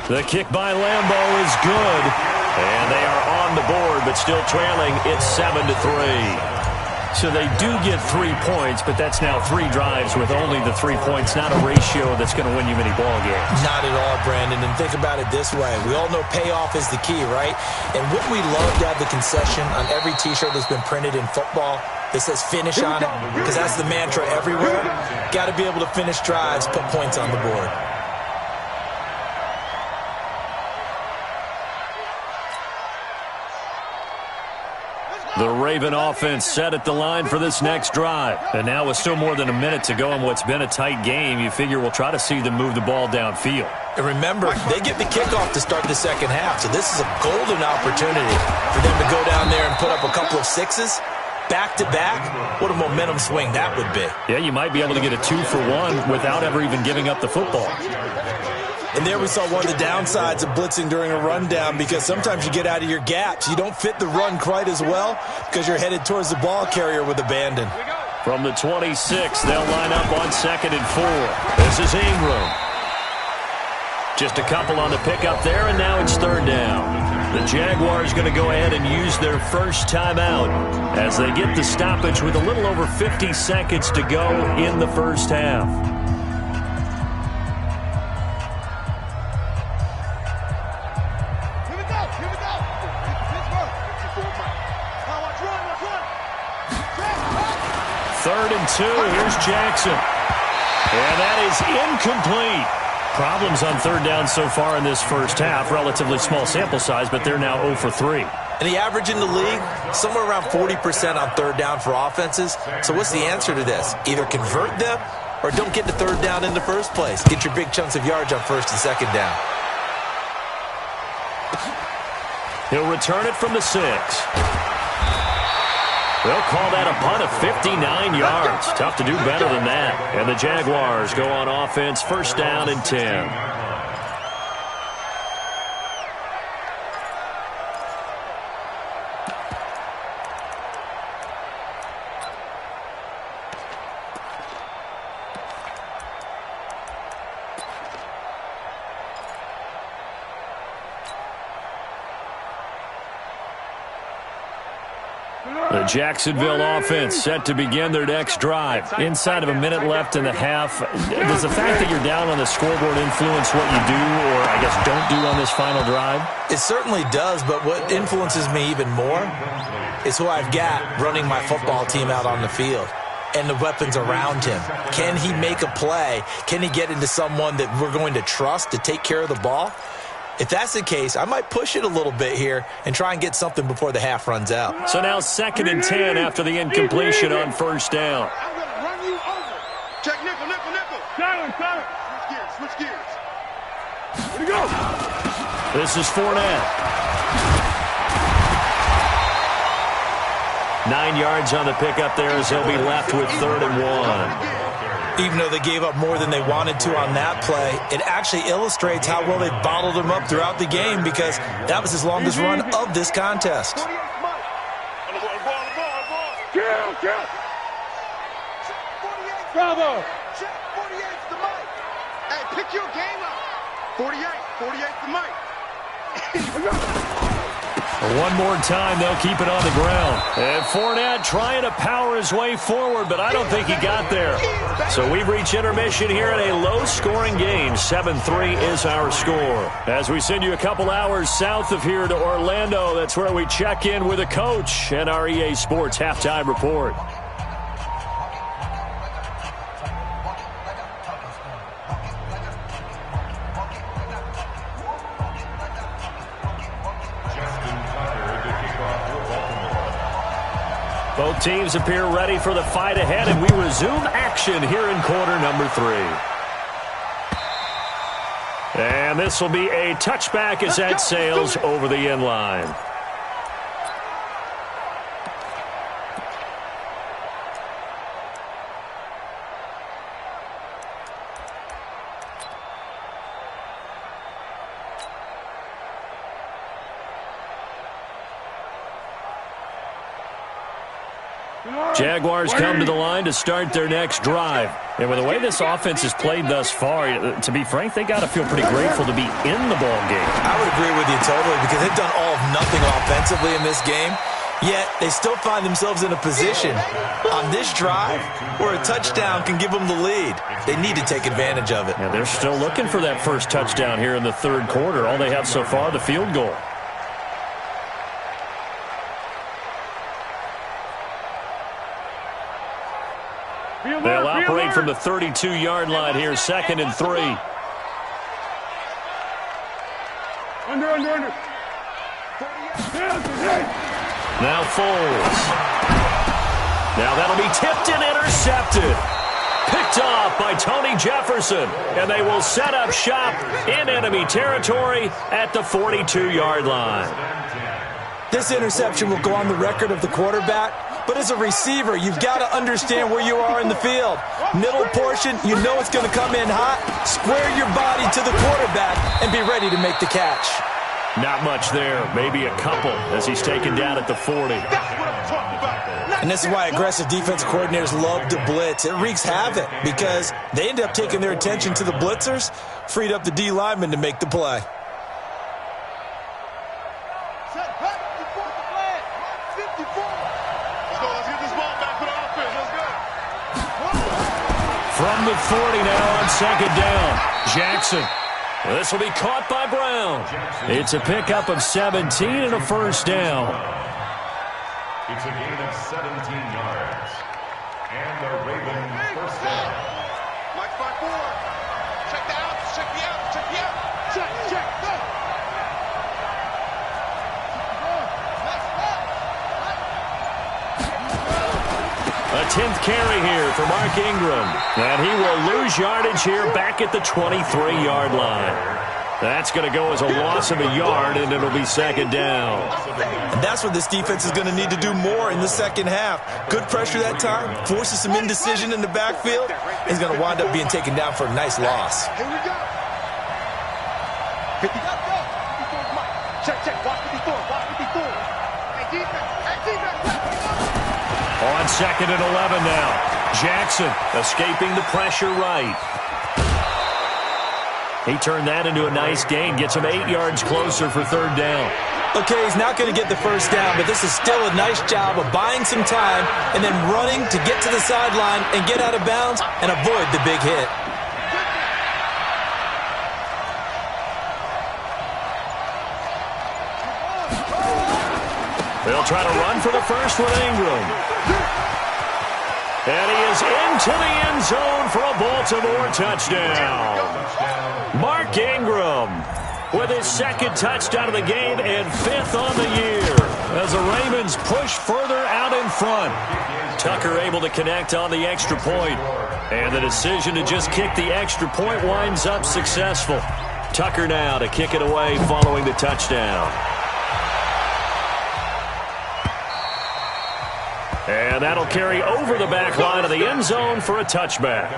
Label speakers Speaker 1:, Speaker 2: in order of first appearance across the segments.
Speaker 1: The kick by Lambeau is good. And they are on the board, but still trailing. It's 7-3. So they do get 3 points, but that's now 3 drives with only the 3 points, not a ratio that's going to win you many ball games.
Speaker 2: Not at all, Brandon. And think about it this way. We all know payoff is the key, right? And wouldn't we love to have the concession on every T-shirt that's been printed in football that says finish on it? Because that's the mantra everywhere. Got to be able to finish drives, put points on the board.
Speaker 1: The Raven offense set at the line for this next drive. And now with still more than a minute to go in what's been a tight game, you figure we'll try to see them move the ball downfield.
Speaker 2: And remember, they get the kickoff to start the second half, so this is a golden opportunity for them to go down there and put up a couple of sixes. Back-to-back, what a momentum swing that would be.
Speaker 1: Yeah, you might be able to get a 2-for-1 without ever even giving up the football.
Speaker 2: And there we saw one of the downsides of blitzing during a rundown, because sometimes you get out of your gaps. You don't fit the run quite as well because you're headed towards the ball carrier with abandon.
Speaker 1: From the 26, they'll line up on 2nd and 4. This is Ingram. Just a couple on the pickup there, and now it's 3rd down. The Jaguars going to go ahead and use their first timeout as they get the stoppage with a little over 50 seconds to go in the first half. Third and 2. Here's Jackson. And that is incomplete. Problems on 3rd down so far in this first half. Relatively small sample size, but they're now 0 for 3.
Speaker 2: And the average in the league, somewhere around 40% on 3rd down for offenses. So what's the answer to this? Either convert them or don't get to 3rd down in the first place. Get your big chunks of yards on 1st and 2nd down.
Speaker 1: He'll return it from the 6. They'll call that a punt of 59 yards. Tough to do better than that. And the Jaguars go on offense, 1st down and 10. The Jacksonville offense set to begin their next drive. Inside of a minute left in the half. Does the fact that you're down on the scoreboard influence what you do, or I guess don't do on this final drive?
Speaker 2: It certainly does, but what influences me even more is who I've got running my football team out on the field and the weapons around him. Can he make a play? Can he get into someone that we're going to trust to take care of the ball? If that's the case, I might push it a little bit here and try and get something before the half runs out.
Speaker 1: So now 2nd and 10 after the incompletion on 1st down.
Speaker 3: I'm going to run you over. Check nickel, nickel, nickel. Silence. Switch gears. Here we go.
Speaker 1: This is Fournette. 9 yards on the pickup there as they'll be left with 3rd and 1.
Speaker 2: Even though they gave up more than they wanted to on that play, it actually illustrates how well they bottled him up throughout the game, because that was his longest run of this contest.
Speaker 3: Bravo! Check 48's the mic. Hey, pick your game up. 48's the mic.
Speaker 1: One more time, they'll keep it on the ground. And Fournette trying to power his way forward, but I don't think he got there. So we reach intermission here in a low-scoring game. 7-3 is our score. As we send you a couple hours south of here to Orlando, that's where we check in with a coach and our EA Sports halftime report. Both teams appear ready for the fight ahead, and we resume action here in quarter number 3. And this will be a touchback as that sails over the end line. Jaguars come to the line to start their next drive. And with the way this offense has played thus far, to be frank, they got to feel pretty grateful to be in the ball game.
Speaker 2: I would agree with you totally because they've done all of nothing offensively in this game. Yet, they still find themselves in a position on this drive where a touchdown can give them the lead. They need to take advantage of it.
Speaker 1: Yeah, they're still looking for that first touchdown here in the third quarter. All they have so far, the field goal. They'll operate from the 32-yard line here, 2nd and 3.
Speaker 3: Under.
Speaker 1: Now Foles. Now that'll be tipped and intercepted. Picked off by Tony Jefferson. And they will set up shop in enemy territory at the 42-yard line.
Speaker 2: This interception will go on the record of the quarterback. But as a receiver, you've got to understand where you are in the field. Middle portion, you know it's going to come in hot. Square your body to the quarterback and be ready to make the catch.
Speaker 1: Not much there. Maybe a couple as he's taken down at the 40.
Speaker 3: That's what I'm talking about.
Speaker 2: And this is why aggressive defensive coordinators love to blitz. It wreaks havoc because they end up taking their attention to the blitzers, freed up the D lineman to make the play.
Speaker 1: From the 40 now on 2nd down. Jackson. This will be caught by Brown. It's a pickup of 17 and a first down.
Speaker 4: It's a gain of 17 yards. And the Ravens first down.
Speaker 3: Mike 5-4. Check the out. Check the out. Check the out. Check. Go.
Speaker 1: A 10th carry here for Mark Ingram. And he will lose yardage here back at the 23-yard line. That's going to go as a loss of a yard, and it'll be 2nd down.
Speaker 2: And that's what this defense is going to need to do more in the second half. Good pressure that time, forces some indecision in the backfield. He's going to wind up being taken down for a nice loss.
Speaker 3: Here we go. 50. Check. Watch 54. Hey, defense.
Speaker 1: On 2nd and 11 now. Jackson escaping the pressure right. He turned that into a nice gain. Gets him 8 yards closer for 3rd down.
Speaker 2: Okay, he's not going to get the first down, but this is still a nice job of buying some time and then running to get to the sideline and get out of bounds and avoid the big hit.
Speaker 1: They'll try to run for the first with Ingram. And he is into the end zone for a Baltimore touchdown. Mark Ingram with his 2nd touchdown of the game and 5th on the year as the Ravens push further out in front. Tucker able to connect on the extra point. And the decision to just kick the extra point winds up successful. Tucker now to kick it away following the touchdown. And that'll carry over the back line of the end zone for a touchback.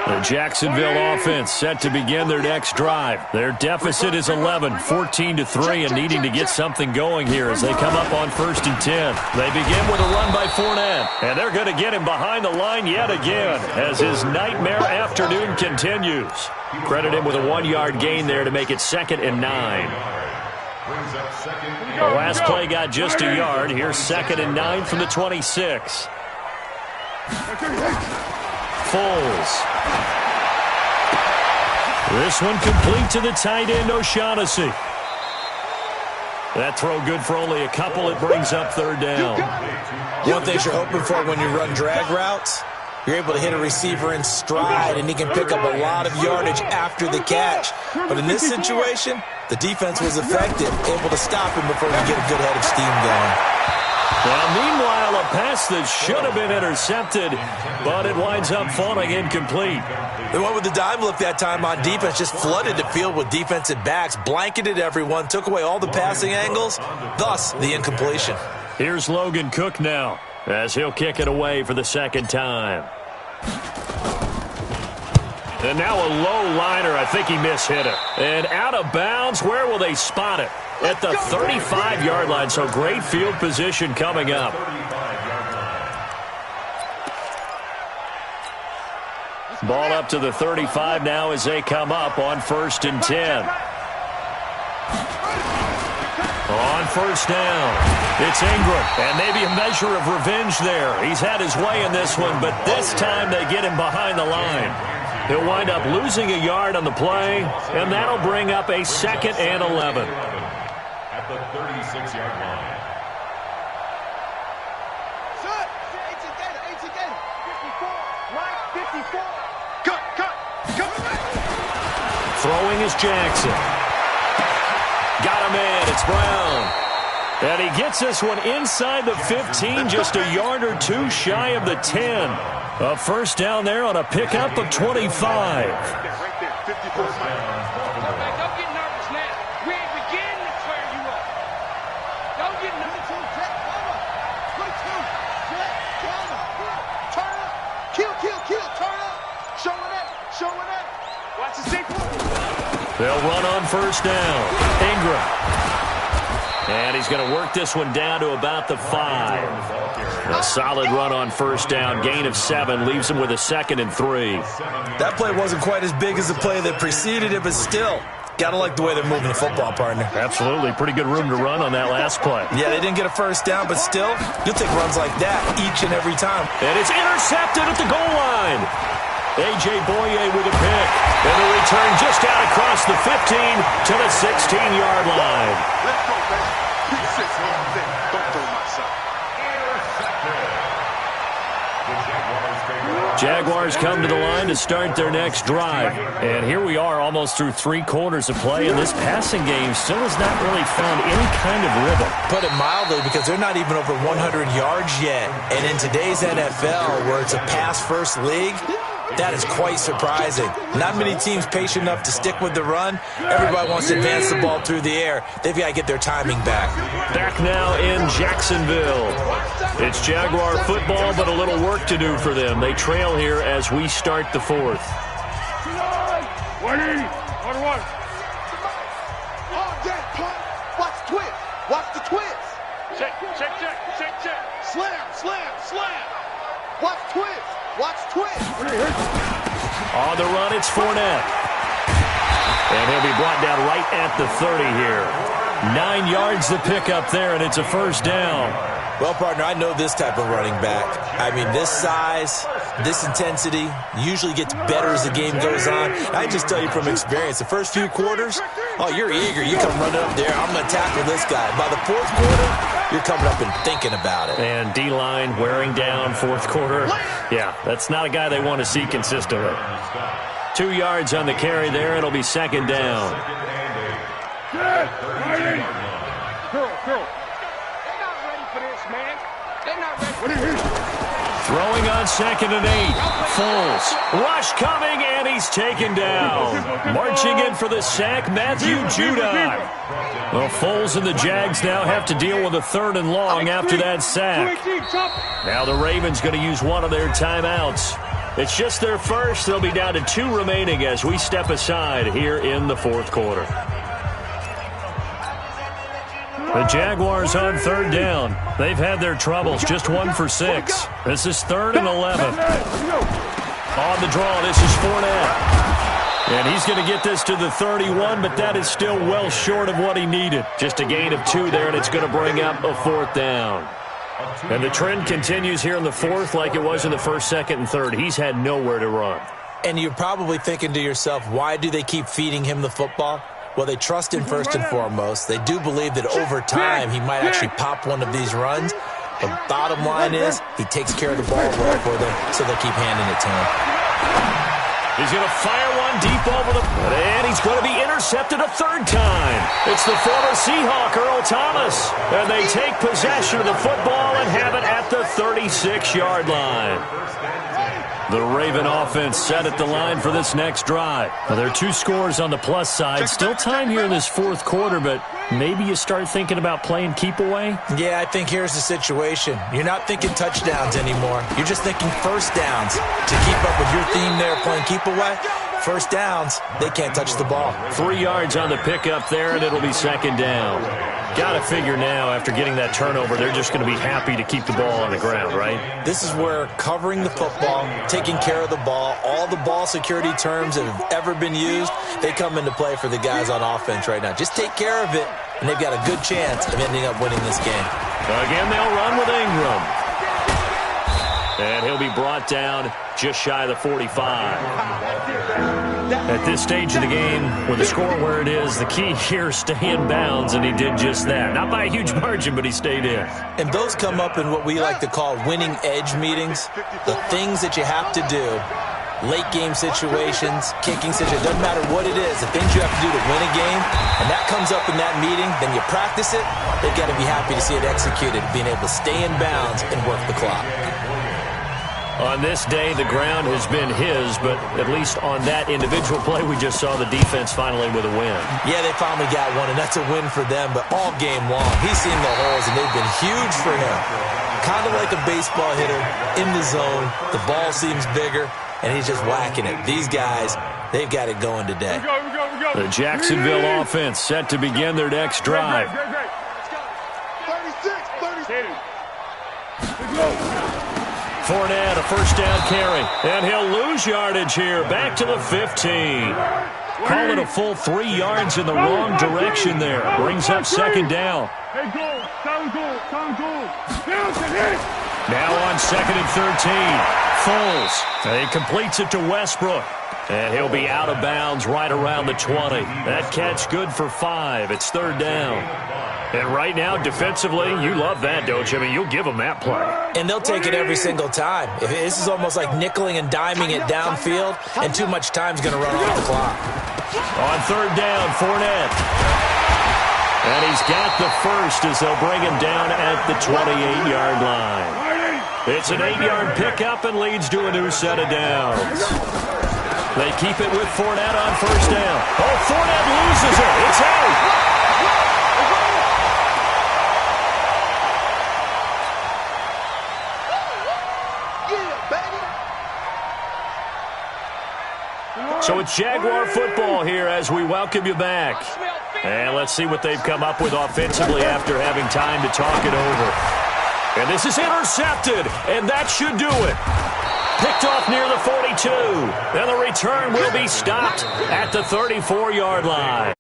Speaker 1: The Jacksonville offense set to begin their next drive. Their deficit is 11, 14-3, and needing to get something going here as they come up on 1st and 10. They begin with a run by Fournette, and they're going to get him behind the line yet again as his nightmare afternoon continues. Credit him with a 1-yard gain there to make it 2nd and 9. The last play got just a yard. Here's 2nd and 9 from the 26. Foles. This one complete to the tight end, O'Shaughnessy. That throw good for only a couple. It brings up 3rd down.
Speaker 2: One thing you're hoping for when you run drag routes, you're able to hit a receiver in stride, and he can pick up a lot of yardage after the catch. But in this situation, the defense was effective, able to stop him before he get a good head of steam going.
Speaker 1: Well, meanwhile, a pass that should have been intercepted, but it winds up falling incomplete.
Speaker 2: They went with the dime look that time on defense, just flooded the field with defensive backs, blanketed everyone, took away all the passing angles, thus the incompletion.
Speaker 1: Here's Logan Cook now as he'll kick it away for the 2nd time. And now a low liner. I think he mishit it. And out of bounds. Where will they spot it? At the 35-yard line. So great field position coming up. Ball up to the 35 now as they come up on 1st and 10. On 1st down, it's Ingram, and maybe a measure of revenge there. He's had his way in this one, but this time they get him behind the line. He'll wind up losing a yard on the play, and that'll bring up a 2nd and 11.
Speaker 4: At the 36-yard line.
Speaker 3: Shut! 18 Gator, 54, right, 54. Cut.
Speaker 1: Throwing is Jackson. Got a man, it's Brown. And he gets this one inside the 15, just a yard or two shy of the 10. A 1st down there on a pickup of 25.
Speaker 3: Right there, 54.
Speaker 5: Don't get nervous now. We ain't beginning to tear you up. Don't get nervous.
Speaker 3: 22, turn up. Kill, turn up. Showing up. Watch the sequence.
Speaker 1: They'll run on 1st down. Ingram. And he's going to work this one down to about the 5. A solid run on 1st down. Gain of 7 leaves him with a 2nd and 3.
Speaker 2: That play wasn't quite as big as the play that preceded it, but still, gotta like the way they're moving the football, partner.
Speaker 1: Absolutely. Pretty good room to run on that last play.
Speaker 2: Yeah, they didn't get a 1st down, but still, you'll take runs like that each and every time.
Speaker 1: And it's intercepted at the goal line. A.J. Boye with a pick. And a return just out across the 15 to the 16-yard line.
Speaker 3: Let's go, baby. Big 6 on there. Don't throw my son.
Speaker 1: Jaguars come to the line to start their next drive. And here we are almost through 3 quarters of play, and this passing game still has not really found any kind of rhythm.
Speaker 2: Put it mildly, because they're not even over 100 yards yet. And in today's NFL, where it's a pass-first league, that is quite surprising. Not many teams patient enough to stick with the run. Everybody wants to advance the ball through the air. They've got to get their timing back.
Speaker 1: Back now in Jacksonville. It's Jaguar football, but a little work to do for them. They trail here as we start the 4th.
Speaker 3: 180. 1-1. Oh, yeah, punt. Watch the twist. Watch the twist. Check. Slam. Watch twist.
Speaker 1: On the run, it's Fournette. And he'll be brought down right at the 30 here. 9 yards to pick up there, and it's a 1st down.
Speaker 2: Well, partner, I know this type of running back. I mean, this size, this intensity usually gets better as the game goes on. I just tell you from experience, the first few quarters, you're eager. You come running up there, I'm going to tackle this guy. By the 4th quarter, you're coming up and thinking about it.
Speaker 1: And D-line wearing down 4th quarter. Yeah, that's not a guy they want to see consistently. 2 yards on the carry there. It'll be 2nd down.
Speaker 5: Girl. They're not ready for this, man. They're not ready.
Speaker 1: Throwing on 2nd and 8. Foles. Rush coming, and he's taken down. Marching in for the sack, Matthew Judon. Well, Foles and the Jags now have to deal with a 3rd and long after that sack. Now the Ravens going to use one of their timeouts. It's just their first. They'll be down to 2 remaining as we step aside here in the 4th quarter. The Jaguars on 3rd down. They've had their troubles, just 1 for 6. This is 3rd and 11. On the draw, this is Fournette. And he's going to get this to the 31, but that is still well short of what he needed. Just a gain of 2 there, and it's going to bring up a 4th down. And the trend continues here in the 4th like it was in the 1st, 2nd, and 3rd. He's had nowhere to run.
Speaker 2: And you're probably thinking to yourself, why do they keep feeding him the football? Well, they trust him first and foremost. They do believe that over time he might actually pop one of these runs. The bottom line is he takes care of the ball well for them, so they'll keep handing it to him.
Speaker 1: He's going to fire one deep over the... And he's going to be intercepted a 3rd time. It's the former Seahawk, Earl Thomas. And they take possession of the football and have it at the 36-yard line. The Raven offense set at the line for this next drive. Well, there are 2 scores on the plus side. Still time here in this 4th quarter, but maybe you start thinking about playing keep away?
Speaker 2: Yeah, I think here's the situation. You're not thinking touchdowns anymore. You're just thinking 1st downs. To keep up with your theme there, playing keep away, First downs, they can't touch the ball.
Speaker 1: 3 yards on the pickup there, and it'll be second down. Got to figure now, after getting that turnover, they're just going to be happy to keep the ball on the ground, right?
Speaker 2: This is where covering the football, taking care of the ball, all the ball security terms that have ever been used, they come into play for the guys on offense right now. Just take care of it, and they've got a good chance of ending up winning this game.
Speaker 1: Again, they'll run with Ingram. And he'll be brought down just shy of the 45. At this stage of the game, with the score where it is, the key here is stay in bounds, and he did just that. Not by a huge margin, but he stayed in.
Speaker 2: And those come up in what we like to call winning edge meetings. The things that you have to do, late game situations, kicking situations, doesn't matter what it is, the things you have to do to win a game, and that comes up in that meeting, then you practice it, they've got to be happy to see it executed, being able to stay in bounds and work the clock.
Speaker 1: On this day, the ground has been his, but at least on that individual play, we just saw the defense finally with a win. Yeah, they finally got one, and that's a win for them, but all game long, he's seen the holes, and they've been huge for him. Kind of like a baseball hitter in the zone. The ball seems bigger, and he's just whacking it. These guys, they've got it going today. The Jacksonville offense set to begin their next drive.
Speaker 3: 36. Let's go.
Speaker 1: Fournette, a first down carry, and he'll lose yardage here, back to the 15. Call it a full 3 yards in the wrong direction there. Brings up second down. Now on second and 13. Foles. He completes it to Westbrook. And he'll be out of bounds right around the 20. That catch good for 5. It's third down. And right now, defensively, you love that, don't you? I mean, you'll give them that play.
Speaker 2: And they'll take it every single time. This is almost like nickeling and diming it downfield, and too much time's going to run off the clock.
Speaker 1: On third down, Fournette. And he's got the first as they'll bring him down at the 28-yard line. It's an 8-yard pickup and leads to a new set of downs. They keep it with Fournette on first down. Oh, Fournette loses it. It's out. So it's Jaguar football here as we welcome you back. And let's see what they've come up with offensively after having time to talk it over. And this is intercepted, and that should do it. Picked off near the 42. And the return will be stopped at the 34-yard line.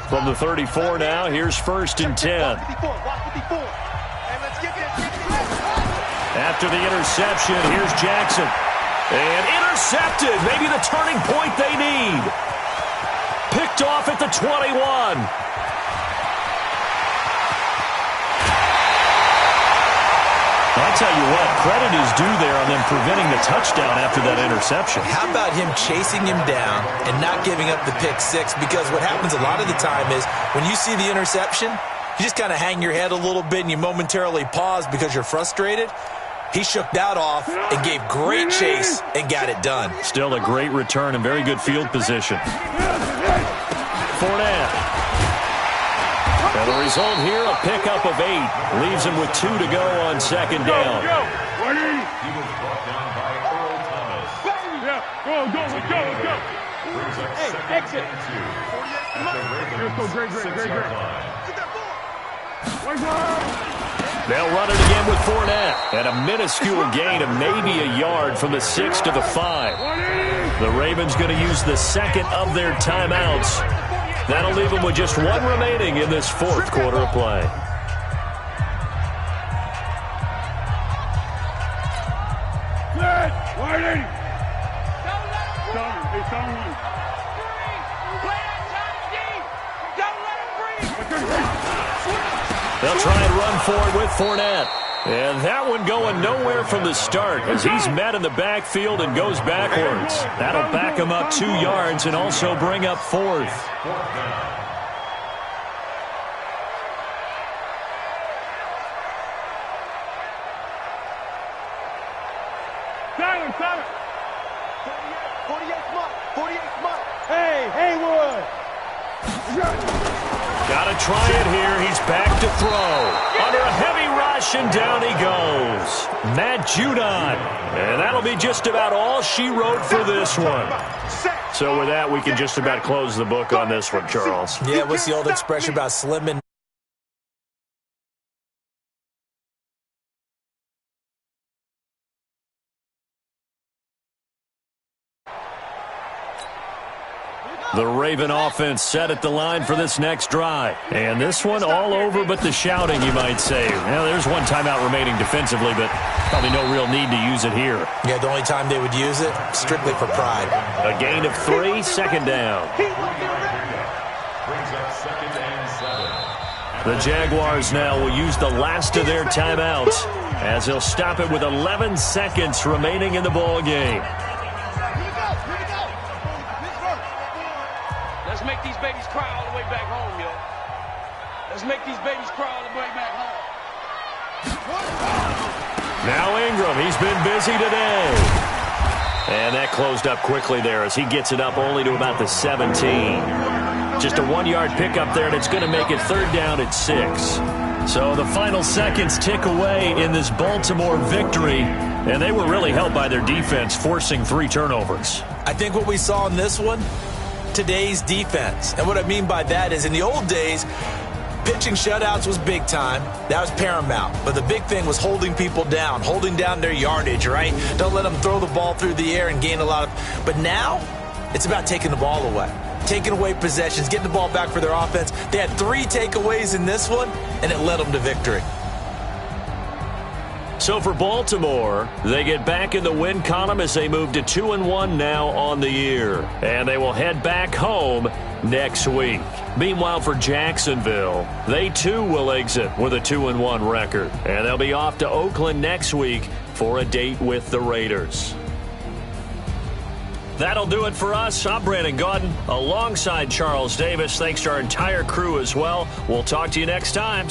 Speaker 1: From the 34 now, here's first and 10. After the interception, here's Jackson. And intercepted, maybe the turning point they need. Picked off at the 21. I'll tell you what, credit is due there on them preventing the touchdown after that interception.
Speaker 2: How about him chasing him down and not giving up the pick six? Because what happens a lot of the time is when you see the interception, you just kind of hang your head a little bit and you momentarily pause because you're frustrated. He shook that off and gave great chase and got it done.
Speaker 1: Still a great return and very good field position. Fournette. And the result here, a pickup of 8. Leaves him with 2 to go on second down.
Speaker 4: He was brought down by Earl Thomas.
Speaker 3: Let's go.
Speaker 4: Brings up second and 2. At the Ravens' 6-yard line.
Speaker 1: They'll run it again with Fournette. And a minuscule gain of maybe a yard from the 6 to the 5. The Ravens going to use the second of their timeouts. That'll leave them with just 1 remaining in this fourth quarter of play. They'll try and run forward with Fournette. And that one going nowhere from the start as he's met in the backfield and goes backwards. That'll back him up 2 yards and also bring up fourth.
Speaker 3: Hey, Haywood.
Speaker 1: Got to try it here. He's back to throw. Under a heavy rush, and down he goes. Matt Judon. And that'll be just about all she wrote for this one. So with that, we can just about close the book on this one, Charles.
Speaker 2: Yeah, what's the old expression about slimming?
Speaker 1: The Raven offense set at the line for this next drive. And this one all over but the shouting, you might say. Well, there's one timeout remaining defensively, but probably no real need to use it here.
Speaker 2: Yeah, the only time they would use it, strictly for pride.
Speaker 1: A gain of 3, second down. The Jaguars now will use the last of their timeouts as they'll stop it with 11 seconds remaining in the ball game.
Speaker 5: Let's make these babies cry all the way back home, yo. Let's make these babies cry all the way back home.
Speaker 1: Now Ingram, he's been busy today. And that closed up quickly there as he gets it up only to about the 17. Just a 1-yard pickup there, and it's going to make it third down at 6. So the final seconds tick away in this Baltimore victory, and they were really helped by their defense, forcing 3 turnovers.
Speaker 2: I think what we saw in this one, today's defense. And what I mean by that is in the old days, pitching shutouts was big time. That was paramount. But the big thing was holding people down, holding down their yardage, right? Don't let them throw the ball through the air and gain a lot of... But now, it's about taking the ball away. Taking away possessions, getting the ball back for their offense. They had 3 takeaways in this one, and it led them to victory.
Speaker 1: So for Baltimore, they get back in the win column as they move to 2-1 now on the year. And they will head back home next week. Meanwhile, for Jacksonville, they too will exit with a 2-1 record. And they'll be off to Oakland next week for a date with the Raiders. That'll do it for us. I'm Brandon Gaudin alongside Charles Davis. Thanks to our entire crew as well. We'll talk to you next time.